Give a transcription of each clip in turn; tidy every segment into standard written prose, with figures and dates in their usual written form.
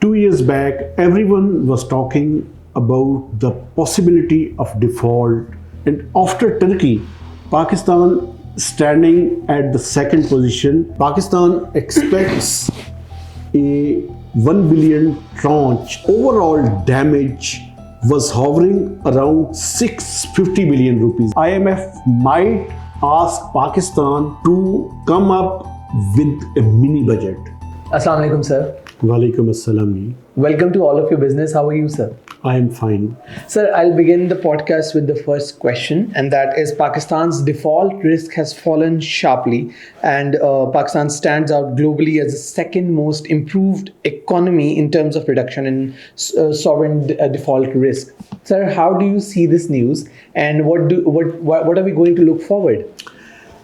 2 years back, everyone was talking about the possibility of default. And after Turkey, Pakistan standing at the second position, Pakistan expects a 1 billion tranche. Overall damage was hovering around 650 billion rupees. IMF might ask Pakistan to come up with a mini budget. Assalamu alaikum, sir. Walaikum assalam. Welcome to All of Your Business. How are you, sir? I am fine. Sir, I'll begin the podcast with the first question, and that is Pakistan's default risk has fallen sharply, and Pakistan stands out globally as the second most improved economy in terms of reduction in sovereign default risk. Sir, how do you see this news, and what are we going to look forward?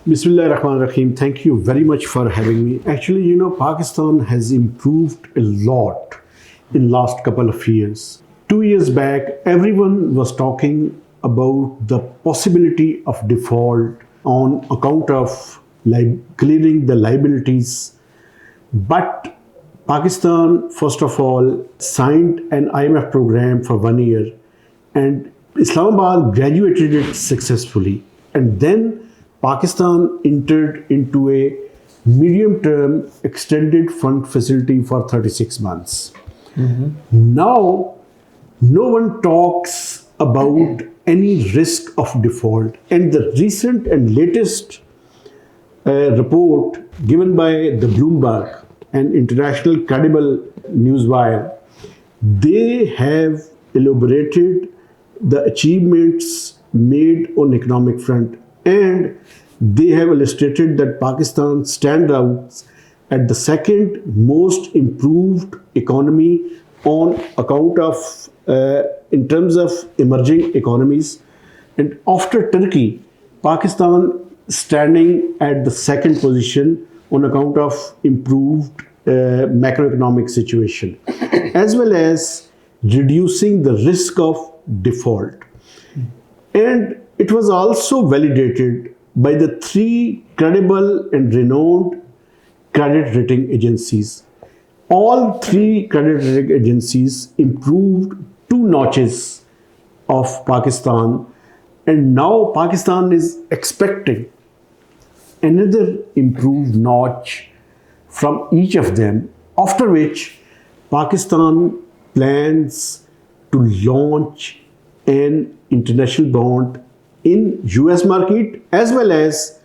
Bismillah ar-Rahman ar-Rahim. Thank you very much for having me. Actually, Pakistan has improved a lot in last couple of years. 2 years back, everyone was talking about the possibility of default on account of clearing the liabilities. But Pakistan, first of all, signed an IMF program for 1 year, and Islamabad graduated it successfully. And then Pakistan entered into a medium-term extended fund facility for 36 months. Now, no one talks about any risk of default. And the recent and latest report given by the Bloomberg, an international credible newswire, they have elaborated the achievements made on economic front. And they have illustrated that Pakistan stands out at the second most improved economy on account of in terms of emerging economies. And after Turkey, Pakistan standing at the second position on account of improved macroeconomic situation, as well as reducing the risk of default. And it was also validated by the 3 credible and renowned credit rating agencies. All 3 credit rating agencies improved 2 notches of Pakistan, and now Pakistan is expecting another improved notch from each of them, after which Pakistan plans to launch an international bond in US market, as well as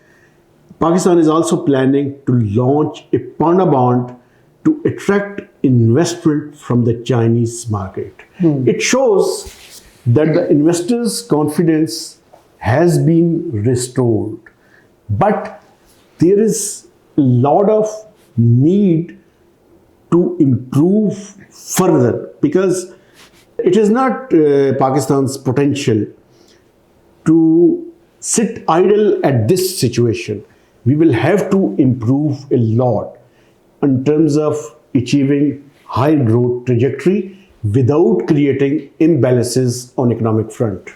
Pakistan is also planning to launch a panda bond to attract investment from the Chinese market. It shows that the investors' confidence has been restored, but there is a lot of need to improve further, because it is not Pakistan's potential to sit idle at this situation. We will have to improve a lot in terms of achieving high growth trajectory without creating imbalances on economic front.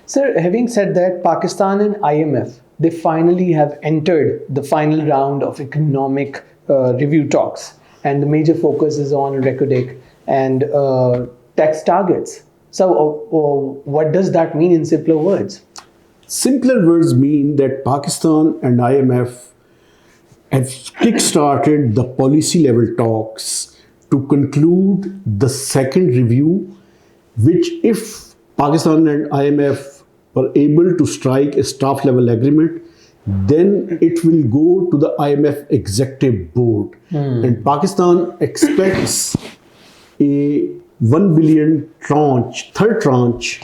Sir, having said that, Pakistan and IMF, they finally have entered the final round of economic review talks, and the major focus is on Reko Diq and tax targets. So what does that mean in simpler words? Simpler words mean that Pakistan and IMF have kick-started the policy level talks to conclude the second review, which if Pakistan and IMF were able to strike a staff level agreement, then it will go to the IMF executive board. And Pakistan expects a 1 billion tranche, third tranche,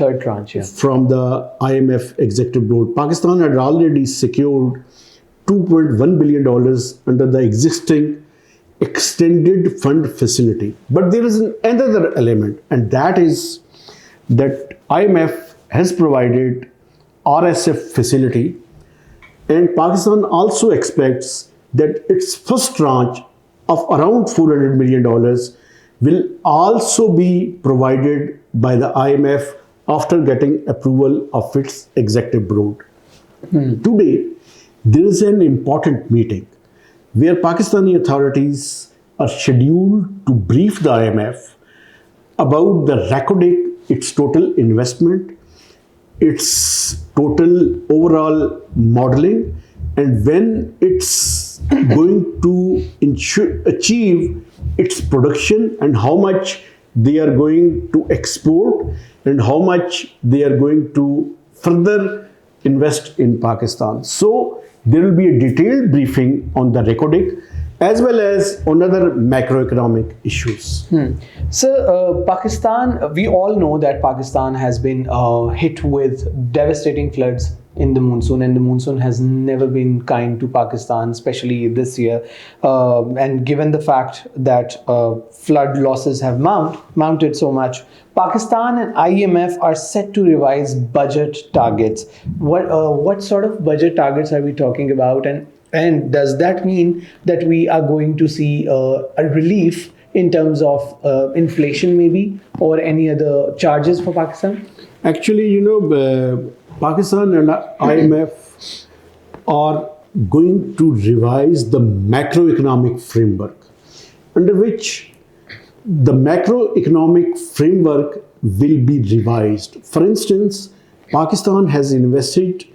yeah, from the IMF executive board. Pakistan had already secured $2.1 billion under the existing extended fund facility. But there is another element, and that is that IMF has provided RSF facility, and Pakistan also expects that its first tranche of around $400 million will also be provided by the IMF after getting approval of its executive board. Today, there is an important meeting where Pakistani authorities are scheduled to brief the IMF about the Reko Diq, its total investment, its total overall modeling, and when it's going to achieve its production, and how much they are going to export, and how much they are going to further invest in Pakistan. So there will be a detailed briefing on the Reko Diq as well as on other macroeconomic issues. So, Pakistan, we all know that Pakistan has been hit with devastating floods in the monsoon, and the monsoon has never been kind to Pakistan, especially this year. And given the fact that flood losses have mounted so much, Pakistan and IMF are set to revise budget targets. What sort of budget targets are we talking about? And does that mean that we are going to see a relief in terms of inflation maybe, or any other charges for Pakistan? Actually, Pakistan and IMF are going to revise the macroeconomic framework, under which the macroeconomic framework will be revised. For instance, Pakistan has invested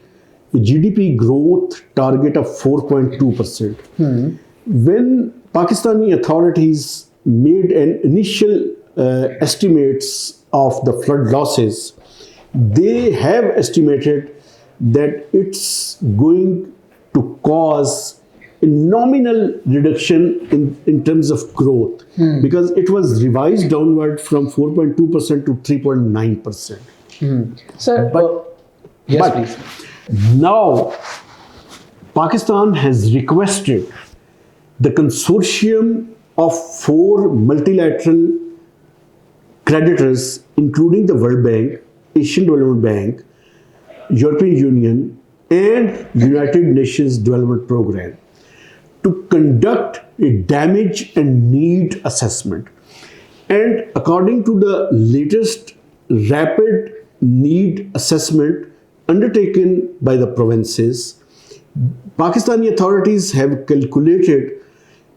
a GDP growth target of 4.2%. When Pakistani authorities made an initial estimates of the flood losses, they have estimated that it's going to cause a nominal reduction in terms of growth, because it was revised downward from 4.2% to 3.9%. Sir, yes, please. Now, Pakistan has requested the consortium of 4 multilateral creditors, including the World Bank, Asian Development Bank, European Union, and United Nations Development Programme, to conduct a damage and need assessment. And according to the latest rapid need assessment undertaken by the provinces, Pakistani authorities have calculated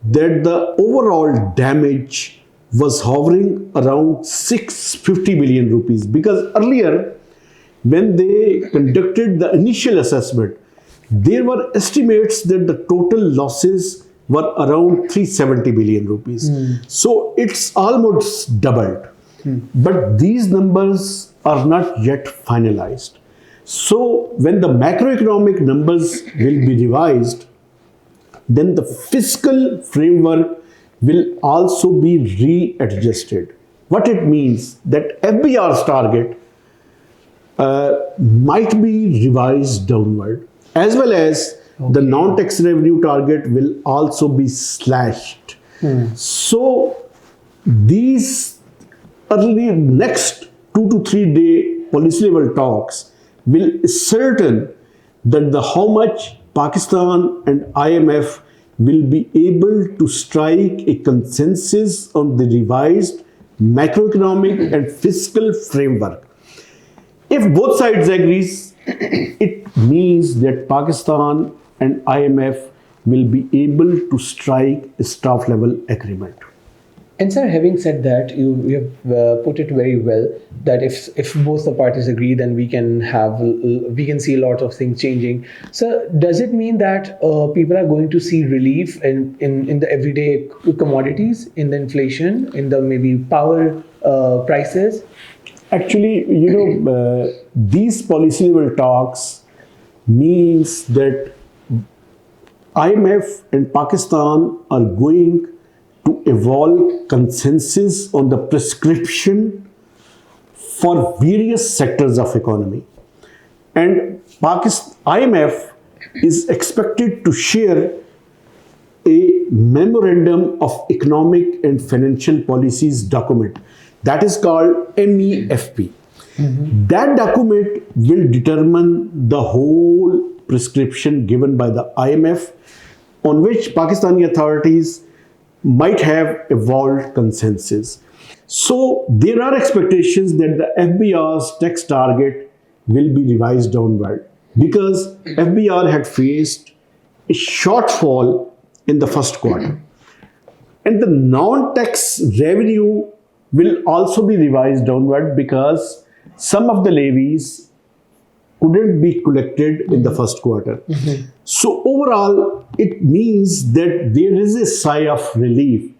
that the overall damage was hovering around 650 billion rupees, because earlier when they conducted the initial assessment, there were estimates that the total losses were around 370 billion rupees. So it's almost doubled. But these numbers are not yet finalized. So when the macroeconomic numbers will be revised, then the fiscal framework will also be readjusted. What it means that FBR's target might be revised downward, as well as the non-tax revenue target will also be slashed. So these next 2 to 3 day policy level talks will ascertain that how much Pakistan and IMF will be able to strike a consensus on the revised macroeconomic and fiscal framework. If both sides agrees, it means that Pakistan and IMF will be able to strike a staff level agreement. And sir, having said that, you have put it very well, that if both the parties agree, then we can see a lot of things changing. So does it mean that people are going to see relief in the everyday commodities, in the inflation, in the maybe power prices? Actually, these policy level talks means that IMF and Pakistan are going to evolve consensus on the prescription for various sectors of economy. And IMF is expected to share a memorandum of economic and financial policies document that is called MEFP. That document will determine the whole prescription given by the IMF, on which Pakistani authorities might have evolved consensus. So there are expectations that the FBR's tax target will be revised downward, because FBR had faced a shortfall in the first quarter. And the non-tax revenue will also be revised downward because some of the levies couldn't be collected in the first quarter. So overall, it means that there is a sigh of relief,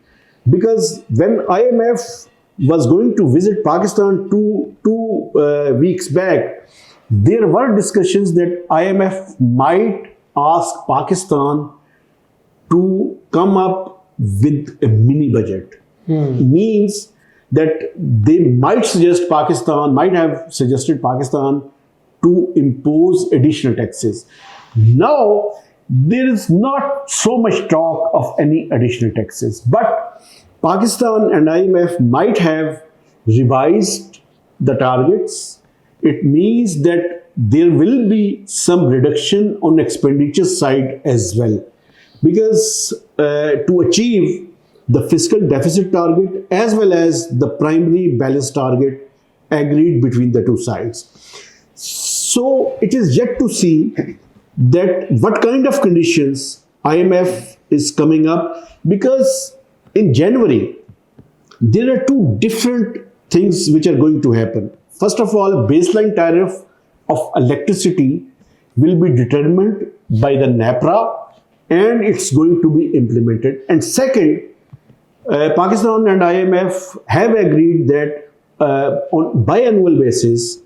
because when IMF was going to visit Pakistan two weeks back, there were discussions that IMF might ask Pakistan to come up with a mini budget. Means that they might have suggested Pakistan to impose additional taxes. Now, there is not so much talk of any additional taxes, but Pakistan and IMF might have revised the targets. It means that there will be some reduction on expenditure side as well, because to achieve the fiscal deficit target as well as the primary balance target agreed between the two sides. So it is yet to see that what kind of conditions IMF is coming up, because in January there are two different things which are going to happen. First of all, baseline tariff of electricity will be determined by the NAPRA and it's going to be implemented. And second, Pakistan and IMF have agreed that on biannual basis,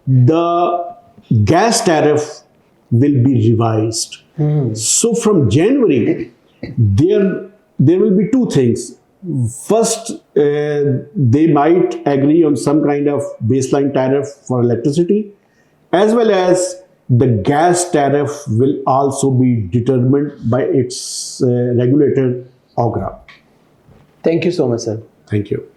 the gas tariff will be revised. So from January, there will be two things. First, they might agree on some kind of baseline tariff for electricity, as well as the gas tariff will also be determined by its regulator, AGRA. Thank you so much, sir. Thank you.